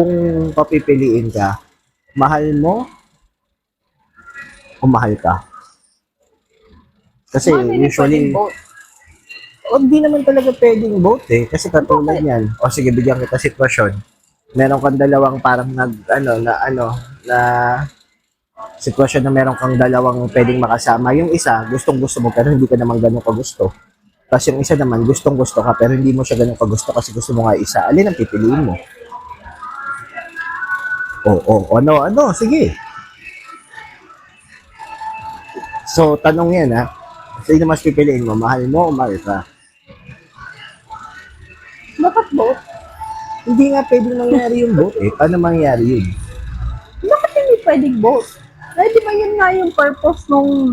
Kung papipiliin ka, mahal mo o mahal ka? Kasi Mami, hindi usually, pwedeng both. o hindi naman talaga pwedeng both eh. Kasi katulad yan. O sige, bigyan kita sitwasyon. Meron kang dalawang parang na sitwasyon na meron kang dalawang pwedeng makasama. Yung isa, gustong gusto mo pero hindi ka naman ganun kagusto. Tapos yung isa naman, gustong gusto ka pero hindi mo siya ganun kagusto kasi gusto mo nga isa. Alin ang pipiliin mo? Ano, sige. So, tanong yan ha. Sino mas pipiliin mo? Mahal mo o mahal ka? Bakit both? Hindi nga pwedeng mangyari yung both eh. Paano mangyari yun? Bakit hindi pwedeng both? Eh, di ba yun nga yung purpose nung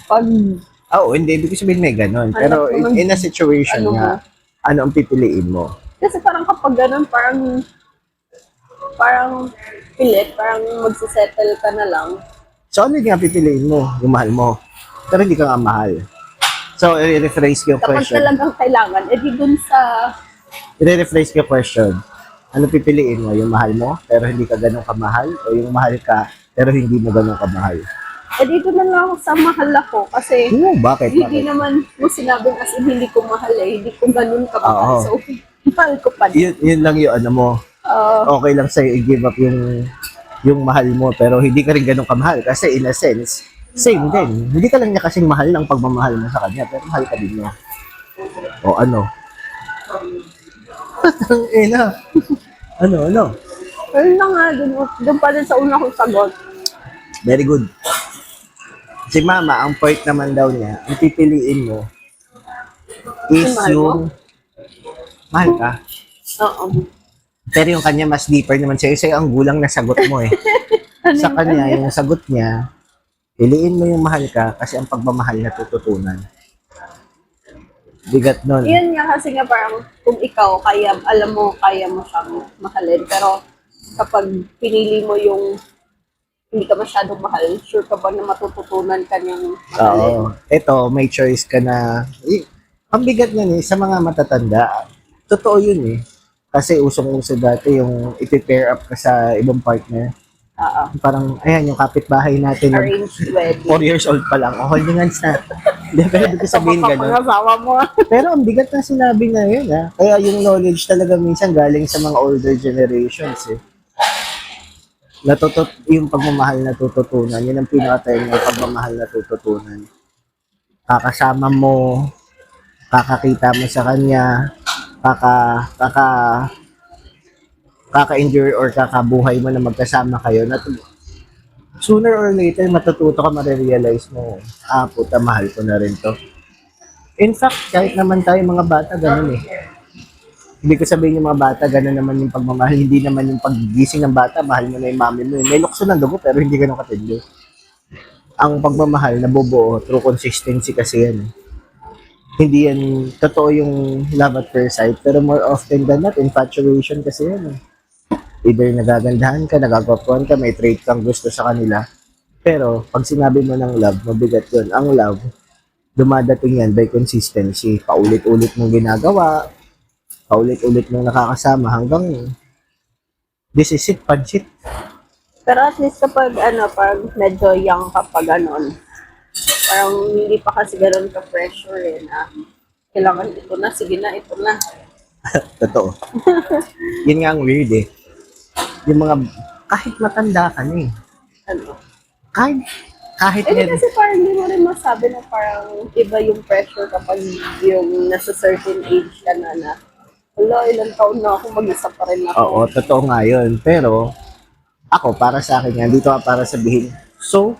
pag, Oo, hindi. Ibig sabihin may ganun. Pero in a situation ano mo? nga, ano ang pipiliin mo? Kasi parang kapag ganun, parang pilit, parang magsisettle ka na lang. So, ano yung nga pipiliin mo? Yung mahal mo. Pero hindi ka nga mahal. So, i-rephrase ko yung Kapag question. talagang kailangan, edi dun sa, I-rephrase ko yung question. Ano pipiliin mo? Yung mahal mo, pero hindi ka ganun kamahal? O yung mahal ka, pero hindi mo ganun kamahal? edi dun na lang ako sa mahal ako. Kasi, Oo, bakit? hindi naman mo sinabing as in hindi ko mahal eh. Hindi ko ganun kamahal. Oo. So, mahal ko pa din. Yun lang yung ano mo. Okay lang sa'yo i-give up yung mahal mo, pero hindi ka rin ganun kamahal. Kasi in a sense, same din. Hindi ka lang niya kasing mahal ng pagmamahal mo sa kanya, pero mahal ka din niya. O ano? Na. Ano? Ayun na nga, dun pa din sa una kong sagot. Very good. Si mama, ang point naman daw niya, ang pipiliin mo is Yung mahal mo? yung mahal ka. Oo. Pero yung kanya mas deeper naman sa'yo. Sa'yo ang gulang na sagot mo eh. Sa kanya, yung sagot niya, piliin mo yung mahal ka kasi ang pagmamahal natututunan. Bigat nun. Yun nga kasi nga parang kung ikaw, alam mo, kaya mo siyang mahalin. Pero kapag pinili mo yung hindi ka masyadong mahal, sure ka ba na matututunan ka niyang mahalin? Oo. Ito, may choice ka na. Ang bigat nun eh, sa mga matatanda. Totoo yun eh. Kasi usong-uso dati yung ipi-pair up ka sa ibang partner. Oo. Parang, ayan, yung kapitbahay natin. Arranged wedding. 4 years old pa lang. O, holding hands na. Hindi, pero ibig sabihin Sa ganun. pangasawa mo. Pero ang bigat na sinabi na yun, ha? Kaya yung knowledge talaga minsan galing sa mga older generations, eh. Yung pagmamahal na tututunan, yun ang pinaka-term ng pagmamahal na tututunan. Kakasama mo, kakakita mo sa kanya, kaka kaka-endure or kakabuhay mo na magkasama kayo na sooner or later matututo ka marirealize mo, puta, mahal ko na rin to. In fact, kahit naman tayo mga bata, ganun eh. Hindi ko sabihin yung mga bata, ganun naman yung pagmamahal. Hindi naman yung paggising ng bata, mahal mo na yung mami mo. May lukso ng dugo, pero hindi ganun katindi. Ang pagmamahal, nabubuo through consistency kasi yan. Hindi yan, totoo yung love at first sight, pero more often than not, infatuation kasi yan eh. Either nagagandahan ka, nagagwapuan ka, may trait kang gusto sa kanila. Pero, pag sinabi mo ng love, mabigat yun. Ang love, dumadating yan by consistency. Paulit-ulit mong ginagawa, paulit-ulit mong nakakasama hanggang this is it, pansit. Pero at least kapag pag medyo young ka pa ganon, parang hindi pa kasi ganon ka-pressure eh na kailangan ito na, sige na, ito na. Totoo. Yun nga ang weird eh. Yung mga, kahit matanda ka na eh. Ano. Kahit Eh, kasi parang hindi mo rin masabi na parang iba yung pressure kapag yung nasa certain age ka na wala, ilang taon na ako, mag-isa pa rin ako. Oo, totoo nga yun. Pero, ako, para sa akin yan, dito ka para sabihin, so,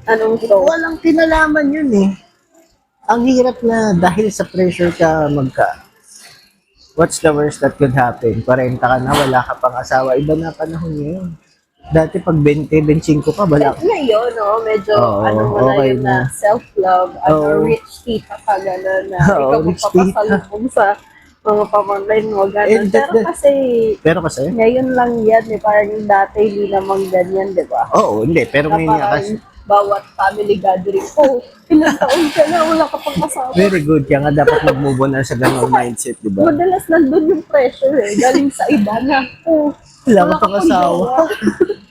Anong so? walang kinalaman yun eh. Ang hirap na dahil sa pressure ka what's the worst that could happen? 40 ka na, wala ka pang asawa, iba na panahon ngayon. Dati pag 20, 25 ka, wala ka. Ngayon, no, medyo Oo, mo na okay yun na self-love, Oo. rich tita ka, gano'n na Oo, ikaw rich magpapasalubong sa mga pamangkin mo, gano'n. And Pero kasi, ngayon lang yan, eh, parang dati hindi naman ganyan, di ba? oo, hindi. Pero Na ngayon nga parang kasi, bawat family gathering. Oh, ilang taon ka na, wala ka pang kasama. Very good. Kaya nga dapat mag-move on na sa ganong mindset, di ba? Madalas nandun yung pressure eh, galing sa iba na, oh, Wala ka pang asawa. jowa.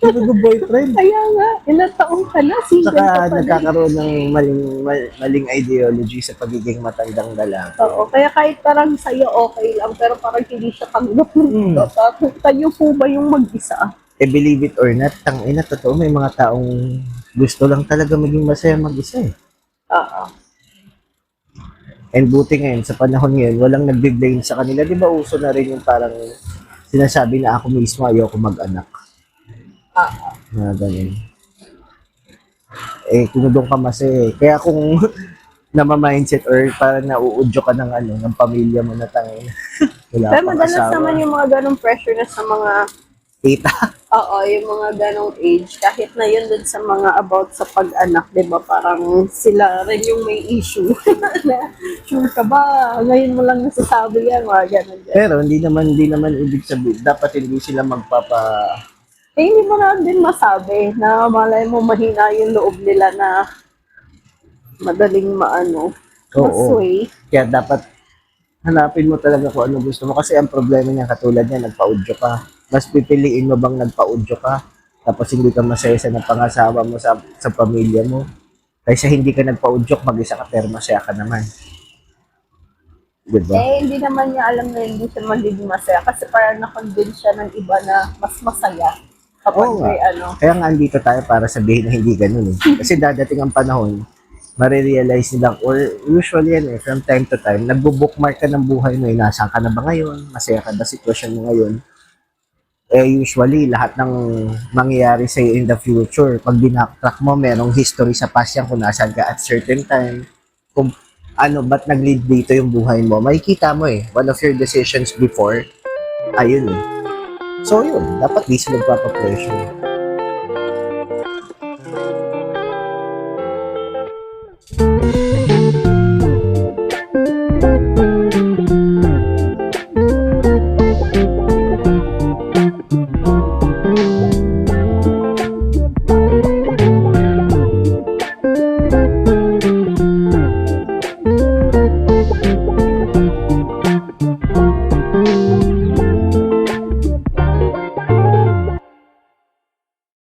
Hindi mo boyfriend. Kaya nga, ilang taon ka na, single ka Saka pa din. nagkakaroon ng maling ideology sa pagiging matandang lalaki. Oo, kaya kahit parang sa'yo okay lang, pero parang hindi siya tanggap ng iba. Parang kayo po ba yung mag-isa? Believe it or not, tangina, totoo, may mga taong gusto lang talaga maging masaya mag-isa eh. Oo. And buti ngayon, sa panahon ngayon, walang nagbe-blame sa kanila. Di ba uso na rin yung parang sinasabi na ako mismo ayoko mag-anak. Na ganun. Kung doon ka masaya. Kaya kung nama-mindset or parang nauudyo ka ng ng pamilya mo na tangin. Wala Pero pang madalas asawa. naman yung mga ganong pressure na sa mga, Tita. yung mga ganong age, kahit na yun dun sa mga about sa pag-anak, di ba? Parang sila rin yung may issue. Na, sure ka ba? Ngayon mo lang nasasabi yan, mga ganon. Pero hindi naman ibig sabihin, dapat hindi sila magpapa. Hindi mo na din masabi na malay mo mahina yung loob nila na madaling Oo. masway. Kaya dapat hanapin mo talaga kung ano gusto mo. Kasi ang problema niya, katulad niya, nagpa-audio ka. Mas pipiliin mo bang nagpa-audio ka, tapos hindi ka masaya sa napangasawa mo sa pamilya mo. Kaysa hindi ka nagpa-audio, mag-isa ka pero masaya ka naman. Diba? Hindi naman niya alam na hindi siya magiging masaya kasi parang na-convince siya ng iba na mas masaya kapag Oo nga. may Kaya nga andito tayo para sabihin na hindi ganun eh. Kasi dadating ang panahon, marirealize nila, or usually yan from time to time, nagbo-bookmark ka ng buhay mo, nasaan ka na ba ngayon, masaya ka ba sitwasyon mo ngayon. Usually, lahat ng mangyayari sa'yo in the future, pag binacktrack mo, merong history sa past yan kung nasaan ka at certain time, kung ba't nag-lead dito yung buhay mo, makikita mo one of your decisions before, ayun So yun, dapat di sila magpapapressure.